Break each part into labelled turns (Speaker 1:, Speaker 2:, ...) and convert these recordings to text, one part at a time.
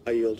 Speaker 1: I yield.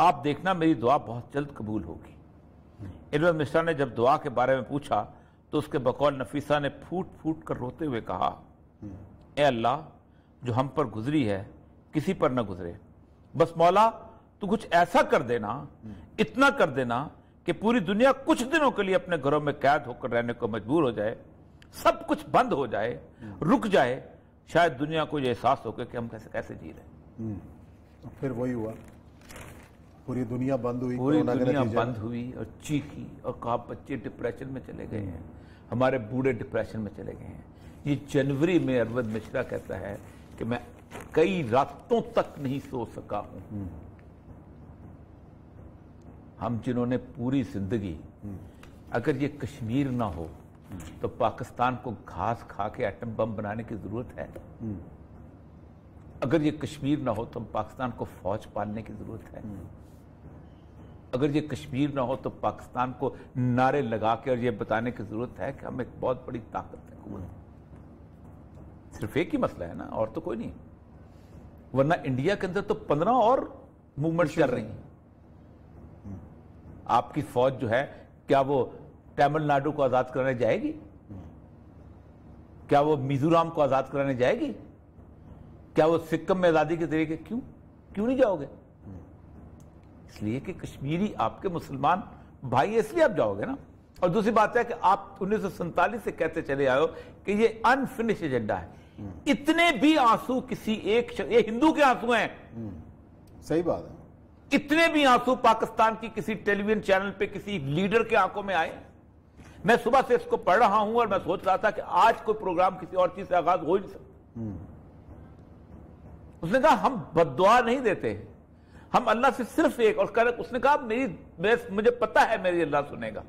Speaker 2: آپ دیکھنا میری دعا بہت جلد قبول ہوگی۔ ارون مشرا نے جب دعا کے بارے میں پوچھا تو اس کے بقول نفیسہ نے پھوٹ پھوٹ کر روتے ہوئے کہا، اے اللہ جو ہم پر گزری ہے کسی پر نہ گزرے، بس مولا تو کچھ ایسا کر دینا، اتنا کر دینا کہ پوری دنیا کچھ دنوں کے لیے اپنے گھروں میں قید ہو کر رہنے کو مجبور ہو جائے، سب کچھ بند ہو جائے، رک جائے، شاید دنیا کو یہ احساس ہو کہ ہم کیسے جی رہے ہیں۔
Speaker 3: پھر وہی ہوا، پوری دنیا بند ہوئی،
Speaker 2: پوری دنیا بند ہوئی اور چیخی اور کہا بچے ڈپریشن میں چلے گئے ہیں، ہمارے بوڑھے ڈپریشن میں چلے گئے ہیں۔ یہ جنوری میں اروند مشرا کہتا ہے کہ میں کئی راتوں تک نہیں سو سکا ہوں۔ ہم جنہوں نے پوری زندگی، اگر یہ کشمیر نہ ہو تو پاکستان کو گھاس کھا کے ایٹم بم بنانے کی ضرورت ہے، اگر یہ کشمیر نہ ہو تو پاکستان کو فوج پالنے کی ضرورت ہے، اگر یہ کشمیر نہ ہو تو پاکستان کو نعرے لگا کے اور یہ بتانے کی ضرورت ہے کہ ہم ایک بہت بڑی طاقت ہے۔ صرف ایک ہی مسئلہ ہے نا، اور تو کوئی نہیں، ورنہ انڈیا کے اندر تو 15 اور موومنٹس چل رہی ہیں۔ آپ کی فوج جو ہے کیا وہ تمل ناڈو کو آزاد کرانے جائے گی؟ کیا وہ میزورام کو آزاد کرانے جائے گی؟ کیا وہ سکم میں آزادی کے طریقے کیوں نہیں جاؤ گے؟ اس لیے کہ کشمیری آپ کے مسلمان بھائی، اس لیے آپ جاؤ گے نا۔ اور دوسری بات ہے کہ آپ 1947 سے کہتے چلے آئے ہو کہ یہ انفنش ایجنڈا ہے۔ اتنے بھی آنسو کسی ایک یہ ہندو کے آنسو ہیں،
Speaker 3: صحیح بات ہے،
Speaker 2: اتنے بھی آنسو پاکستان کی کسی ٹیلی ویژن چینل پہ کسی لیڈر کے آنکھوں میں آئے؟ میں صبح سے اس کو پڑھ رہا ہوں اور میں سوچ رہا تھا کہ آج کوئی پروگرام کسی اور چیز سے آغاز ہو ہی نہیں سکتا۔ اس نے کہا ہم بد دعا نہیں دیتے، ہم اللہ سے صرف ایک، اور اس نے کہا مجھے پتا ہے میری اللہ سنے گا،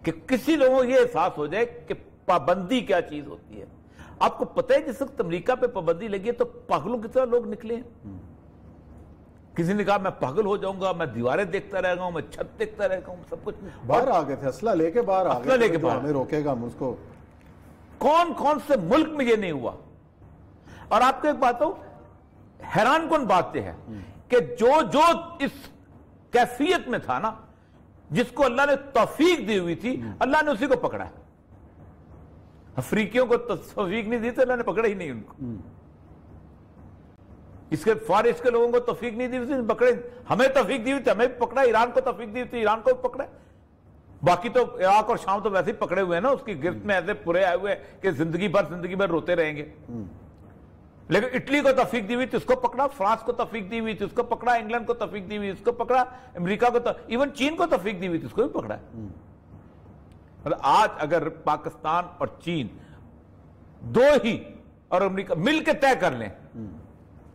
Speaker 2: کہ کسی لوگوں کو یہ احساس ہو جائے کہ پابندی کیا چیز ہوتی ہے۔ آپ کو پتہ ہے جس وقت امریکہ پہ پابندی لگی ہے تو پاگلوں کی طرح لوگ نکلے ہیں۔ کسی نے کہا میں پاگل ہو جاؤں گا، میں دیواریں دیکھتا رہ گا ہوں، میں چھت دیکھتا رہ گا ہوں، سب کچھ
Speaker 3: باہر آ گئے تھے، اسلحہ لے کے باہر آ گئے تھے، ہمیں روکے گا ہم اس کو۔
Speaker 2: کون سے ملک میں یہ نہیں ہوا؟ اور آپ کو ایک بات ہو، حیران کن بات یہ ہے کہ جو اس کیفیت میں تھا نا، جس کو اللہ نے توفیق دی ہوئی تھی، اللہ نے اسی کو پکڑا ہے۔ افریقیوں کو توفیق نہیں دی تو اللہ نے پکڑا ہی نہیں ان کو۔ اس کے فارس کے لوگوں کو توفیق نہیں دی تھی، پکڑے۔ ہمیں توفیق دی ہوئی تھی، ہمیں پکڑا۔ ایران کو توفیق دی ہوئی تھی، ایران کو بھی پکڑا۔ باقی تو عراق اور شام تو ویسے ہی پکڑے ہوئے ہیں نا، اس کی گرفت میں ایسے پورے آئے ہوئے کہ زندگی بھر روتے رہیں گے۔ لیکن اٹلی کو توفیق دی ہوئی تھی، اس کو پکڑا۔ فرانس کو توفیق دی ہوئی تھی، اس کو پکڑا۔ انگلینڈ کو توفیق دی ہوئی، اس کو پکڑا۔ امریکہ کو ایون چین کو توفیق دی ہوئی تھی، اس کو بھی پکڑا۔ آج اگر پاکستان اور چین دو ہی اور امریکہ مل کے طے کر لیں،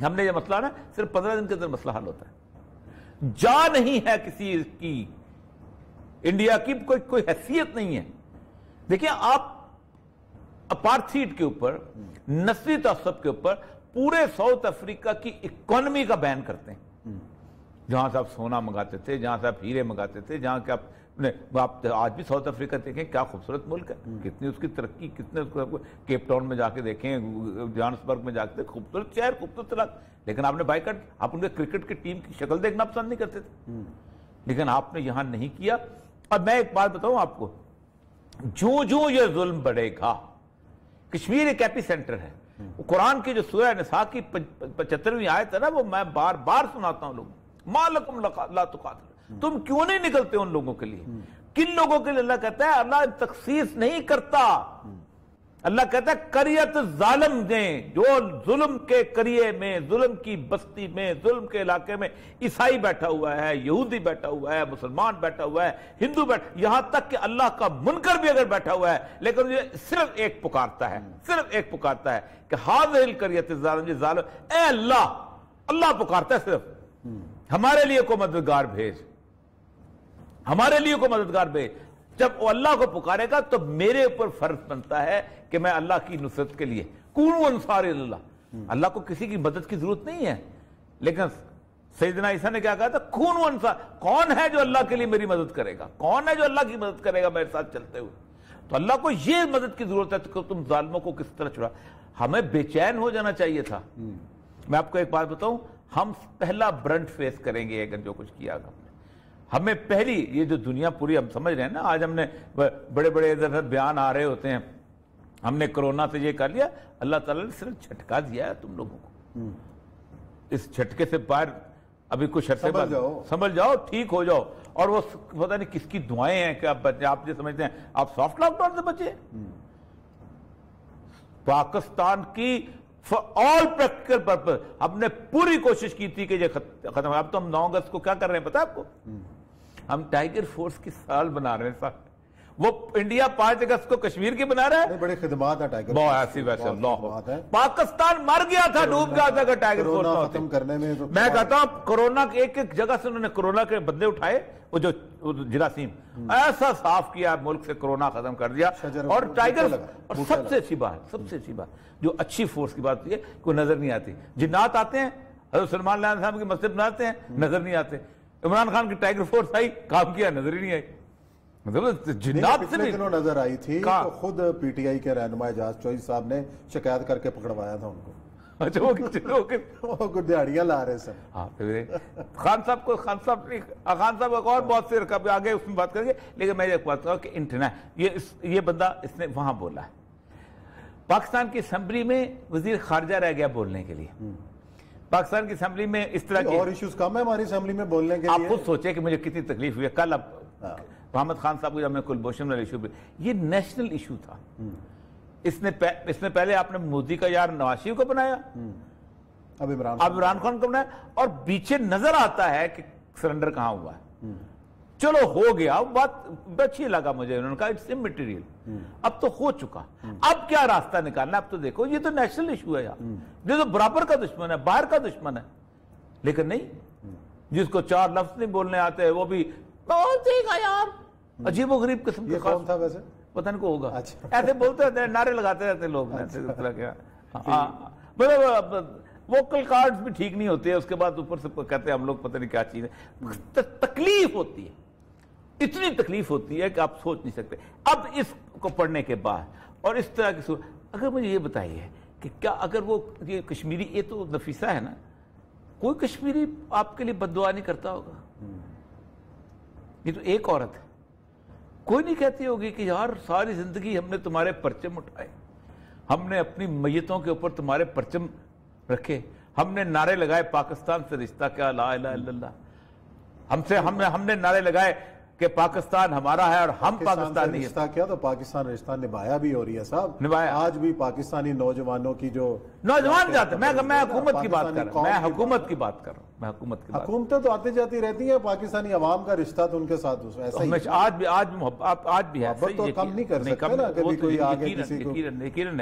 Speaker 2: ہم نے یہ مسئلہ نا صرف 15 دن کے اندر مسئلہ حل ہوتا ہے۔ جا نہیں ہے کسی کی، انڈیا کی کوئی حیثیت نہیں ہے۔ دیکھیں آپ اپارتھیڈ کے اوپر، نسلی تعصب کے اوپر پورے ساؤتھ افریقہ کی اکانومی کا بین کرتے ہیں، جہاں سے آپ سونا منگاتے تھے، جہاں سے آپ ہیرے منگاتے تھے، جہاں کہ آپ آج بھی ساؤتھ افریقہ دیکھیں کیا خوبصورت ملک ہے، کتنی اس کی ترقی، کتنے اس کو کیپ ٹاؤن میں جا کے دیکھیں، جوہانسبرگ میں جا کے خوبصورت شہر، خوبصورت علاقہ۔ لیکن آپ نے بائیکاٹ، آپ ان کے کرکٹ کی ٹیم کی شکل دیکھنا پسند نہیں کرتے تھے، لیکن آپ نے یہاں نہیں کیا۔ اور میں ایک بات بتاؤں آپ کو، جو یہ ظلم بڑھے گا، کشمیر ایک ایپی سینٹر ہے۔ قرآن کی جو سورہ نساء کی 75ویں آیت ہے نا، وہ میں بار بار سناتا ہوں لوگوں، ما لکم لا تقاتلون، تم کیوں نہیں نکلتے ان لوگوں کے لیے؟ کن لوگوں کے لیے؟ اللہ کہتا ہے اللہ تخصیص نہیں کرتا، اللہ کہتا ہے قریت ظالم نے، جو ظلم کے قریے میں، ظلم کی بستی میں، ظلم کے علاقے میں عیسائی بیٹھا ہوا ہے، یہودی بیٹھا ہوا ہے، مسلمان بیٹھا ہوا ہے، ہندو بیٹھا، یہاں تک کہ اللہ کا منکر بھی اگر بیٹھا ہوا ہے، لیکن یہ صرف ایک پکارتا ہے، صرف ایک پکارتا ہے کہ ہاذہ القریۃ الظالم، یہ ظالم، اے اللہ پکارتا ہے صرف، ہمارے لیے کو مددگار بھیج، ہمارے لیے کو مددگار بھیج۔ جب وہ اللہ کو پکارے گا تو میرے اوپر فرض بنتا ہے کہ میں اللہ کی نصرت کے لیے کونوا انصار اللہ، اللہ کو کسی کی مدد کی ضرورت نہیں ہے، لیکن سیدنا عیسیٰ نے کیا کہا تھا؟ کونوا انصار، کون ہے جو اللہ کے لیے میری مدد کرے گا؟ کون ہے جو اللہ کی مدد کرے گا میرے ساتھ چلتے ہوئے؟ تو اللہ کو یہ مدد کی ضرورت ہے کہ تم ظالموں کو کس طرح چھڑا۔ ہمیں بے چین ہو جانا چاہیے تھا۔ میں آپ کو ایک بات بتاؤں، ہم پہلا برنٹ فیس کریں گے اگر جو کچھ کیا گا ہمیں پہلی یہ جو دنیا پوری ہم سمجھ رہے ہیں نا آج ہم نے بڑے بڑے ادھر بیان آ رہے ہوتے ہیں ہم نے کرونا سے یہ کر لیا اللہ تعالیٰ نے صرف جھٹکا دیا ہے تم لوگوں کو اس جھٹکے سے باہر ابھی کچھ عرصے بعد سنبھل جاؤ ٹھیک ہو جاؤ اور وہ پتہ نہیں کس کی دعائیں ہیں کہ آپ جو سمجھتے ہیں آپ سافٹ لاک ڈاؤن سے بچے پاکستان کی فار آل پریکٹیکل پرپز ہم نے پوری کوشش کی تھی کہ یہ ختم اب تو ہم 9 اگست کو کیا کر رہے ہیں پتا آپ کو ہم ٹائیگر فورس کی سال بنا رہے ہیں صاحب وہ انڈیا 5 اگست کو کشمیر کی بنا رہا ہے
Speaker 3: بڑے خدمات ہیں ٹائیگر
Speaker 2: بہت ایسی ویسے اللہ پاکستان مر گیا تھا ڈوب گیا تھا اگر ٹائیگر فورس نہ
Speaker 3: ختم کرنے میں
Speaker 2: میں کہتا ہوں کورونا کے ایک جگہ سے انہوں نے کورونا کے بدلے اٹھائے وہ جو جراثیم ایسا صاف کیا ملک سے کورونا ختم کر دیا اور ٹائیگر اور سب سے اچھی بات جو اچھی فورس کی بات ہے کوئی نظر نہیں آتی جنات آتے ہیں حضرت سلمان علیہ صاحب کی مسجد بناتے ہیں نظر نہیں آتے عمران خان کی ٹائیگر فورس آئی کام کیا نظر ہی نہیں آئی
Speaker 3: جنات سے بھی نظر آئی تھی تو خود پی ٹی آئی کے رہنما اعجاز چوہدری صاحب نے شکایت کر کے پکڑوایا تھا ان کو دیہڑیاں لا رہے سر
Speaker 2: خان صاحب ایک اور بہت سے کبھی آگے اس میں بات کریں گے لیکن میں ایک بات کہوں کہ یہ بندہ اس نے وہاں بولا ہے پاکستان کی اسمبلی میں وزیر خارجہ رہ گیا بولنے کے لیے پاکستان کی اسمبلی میں اس طرح کی
Speaker 3: اور ایشوز کم ہے ہماری اسمبلی میں بولنے کے لیے
Speaker 2: آپ خود سوچیں کہ مجھے کتنی تکلیف ہوئی ہے کل اب محمد خان صاحب کو جب میں کلبھوشن والا ایشو یہ نیشنل ایشو تھا اس میں پہلے آپ نے مودی کا یار نواز شریف کو بنایا اب عمران خان کو بنایا اور پیچھے نظر آتا ہے کہ سرنڈر کہاں ہوا ہے چلو ہو گیا بات اچھی لگا مجھے انہوں نے کہا اٹس اممیٹیریل اب تو ہو چکا اب کیا راستہ نکالنا اب تو دیکھو یہ تو نیشنل ایشو ہے یار یہ تو برابر کا دشمن ہے باہر کا دشمن ہے لیکن نہیں جس کو 4 لفظ نہیں بولنے آتے وہ بھی یار عجیب و غریب قسم
Speaker 3: کا کون تھا ویسے
Speaker 2: پتہ نہیں کو ہوگا ایسے بولتے رہتے ہیں نعرے لگاتے رہتے ہیں لوگ ووکل کارڈز بھی ٹھیک نہیں ہوتے اس کے بعد اوپر سے کہتے ہیں ہم لوگ پتہ نہیں کیا چیز ہے تکلیف ہوتی ہے اتنی تکلیف ہوتی ہے کہ آپ سوچ نہیں سکتے اب اس کو پڑھنے کے بعد اور اس طرح کی اگر مجھے یہ بتائیے کہ کیا اگر وہ یہ کشمیری یہ تو نفیسہ ہے نا کوئی کشمیری آپ کے لیے بد دعا نہیں کرتا ہوگا یہ تو ایک عورت ہے کوئی نہیں کہتی ہوگی کہ یار ساری زندگی ہم نے تمہارے پرچم اٹھائے ہم نے اپنی میتوں کے اوپر تمہارے پرچم رکھے ہم نے نعرے لگائے پاکستان سے رشتہ کیا لا الہ الا اللہ ہم نے نعرے لگائے کہ پاکستان ہمارا ہے اور ہم پاکستانی ہیں
Speaker 3: رشتہ کیا تو پاکستان رشتہ نبایا بھی ہو رہی ہے صاحب نبایا آج بھی پاکستانی نوجوانوں کی جو
Speaker 2: نوجوان جاتے میں حکومت کی بات کر رہا ہوں میں حکومت کی بات کر رہا ہوں
Speaker 3: حکومتیں تو آتی جاتی رہتی ہیں پاکستانی عوام کا رشتہ تو ان کے ساتھ ایسا ہی
Speaker 2: آج بھی ہے
Speaker 3: تو کم نہیں کر سکتے نا کبھی کوئی آگے کسی کو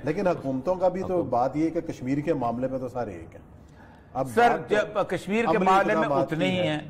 Speaker 3: لیکن حکومتوں کا بھی تو بات یہ ہے کہ کشمیر کے معاملے میں تو سارے ایک ہیں
Speaker 2: سر کشمیر کے معاملے میں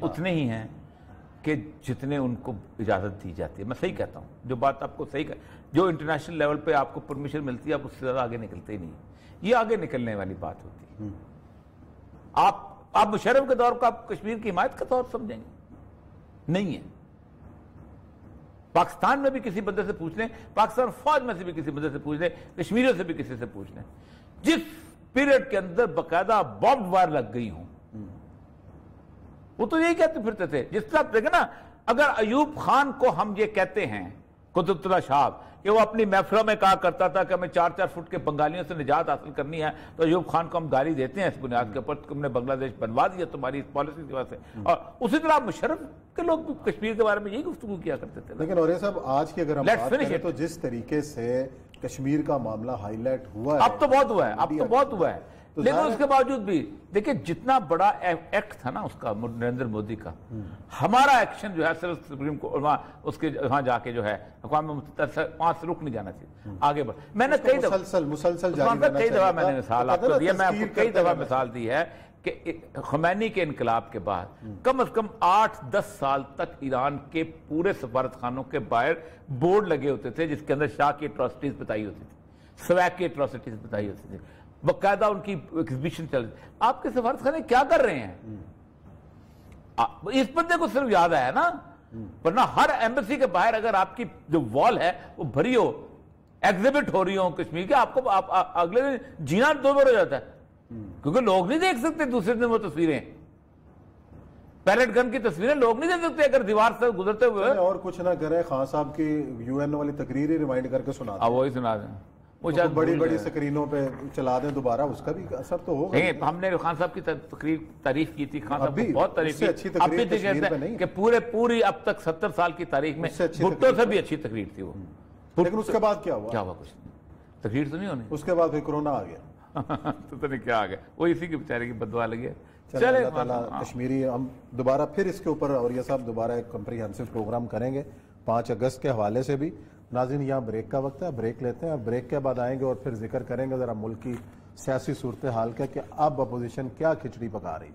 Speaker 2: اتنے ہی ہیں کہ جتنے ان کو اجازت دی جاتی ہے میں صحیح کہتا ہوں جو بات آپ کو صحیح جو انٹرنیشنل لیول پہ آپ کو پرمیشن ملتی ہے آپ اس سے زیادہ آگے نکلتے ہی نہیں یہ آگے نکلنے والی بات ہوتی ہے آپ مشرف کے دور کو آپ کشمیر کی حمایت کا طور سمجھیں گے نہیں ہے پاکستان میں بھی کسی بندے سے پوچھ لیں پاکستان فوج میں سے بھی کسی بندے سے پوچھ لیں کشمیریوں سے بھی کسی سے پوچھ لیں جس پیریڈ کے اندر باقاعدہ بامب وار لگ گئی ہوں وہ تو یہی کہتے پھرتے تھے جس طرح دیکھیں نا اگر ایوب خان کو ہم یہ کہتے ہیں قطب اللہ شاہ کہ وہ اپنی محفلوں میں کہا کرتا تھا کہ ہمیں 4-4 فٹ کے بنگالیوں سے نجات حاصل کرنی ہے تو ایوب خان کو ہم گالی دیتے ہیں اس بنیاد کے اوپر تم نے بنگلہ دیش بنوا دیا تمہاری اس پالیسی کی وجہ سے اور اسی طرح مشرف کے لوگ بھی کشمیر کے بارے میں یہی گفتگو کیا کرتے تھے
Speaker 3: لیکن اور یہ صاحب آج کی اگر ہم بات کریں تو جس طریقے سے کشمیر کا معاملہ ہائی لائٹ ہوا ہے
Speaker 2: اب تو بہت ہوا ہے لیکن اس کے باوجود بھی دیکھیں جتنا بڑا ایکٹ تھا نا اس کا نریندر مودی کا ہمارا ایکشن جو ہے صرف سپریم کورٹ اس کے وہاں جا کے جو ہے اقوام متحدہ وہاں سے رک نہیں جانا چاہیے آگے بڑھ میں نے کئی دفعہ میں نے مثال آپ کو دیا میں آپ کو کئی دفعہ مثال دی ہے کہ خمینی کے انقلاب کے بعد کم از کم 8-10 سال تک ایران کے پورے سفارت خانوں کے باہر بورڈ لگے ہوتے تھے جس کے اندر شاہ کی اٹراسٹیز بتائی ہوتی تھی سویک کی اٹراسٹیز بتائی ہوتی تھی باقاعدہ ان کی ایگزیبیشن چل رہی آپ کے سفارت خانے کیا کر رہے ہیں اس بندے کو صرف یاد آیا نا ورنہ ہر ایمبیسی کے باہر اگر آپ کی جو وال ہے وہ بھری ہو ایگزیبٹ ہو رہی ہو کشمیر کے آپ کو اگلے دن جینا 2 بار ہو جاتا ہے کیونکہ لوگ نہیں دیکھ سکتے دوسرے دن وہ تصویریں، پیلٹ گن کی تصویریں لوگ نہیں دے سکتے اگر دیوار سے گزرتے ہوئے.
Speaker 3: اور کچھ نہ کریں، خان صاحب کی یو این والی تقریر ہی ریمائنڈ کر کے سنا دیں.
Speaker 2: وہی سنا دیں، وہ
Speaker 3: شاید بڑی بڑی سکرینوں پہ چلا دیں دوبارہ، اس کا بھی اثر تو ہوگا.
Speaker 2: نہیں، ہم نے خان صاحب کی تعریف کی تھی، خان صاحب کی بہت تعریف کی.
Speaker 3: اب بھی
Speaker 2: کہتے ہیں کہ پوری اب تک 70 سال کی تاریخ میں بھٹو سے بھی اچھی تقریر تھی وہ.
Speaker 3: لیکن اس کے بعد کیا ہوا؟
Speaker 2: کیا ہوا؟ کچھ نہیں، تقریر تو نہیں ہونی.
Speaker 3: اس کے بعد پھر کورونا آ گیا
Speaker 2: تو نہیں کیا آ گیا، وہ اسی کے بیچارے کی بددعا لگی ہے.
Speaker 3: چلے اللہ تعالیٰ کشمیری، ہم دوبارہ پھر اس کے اوپر اور یہ صاحب دوبارہ ایک کمپریہنسو پروگرام کریں گے 5 اگست کے حوالے سے بھی. ناظرین یہاں بریک کا وقت ہے، بریک لیتے ہیں، اور بریک کے بعد آئیں گے اور پھر ذکر کریں گے ذرا ملک کی سیاسی صورتحال کا کہ اب اپوزیشن کیا کھچڑی پکا رہی.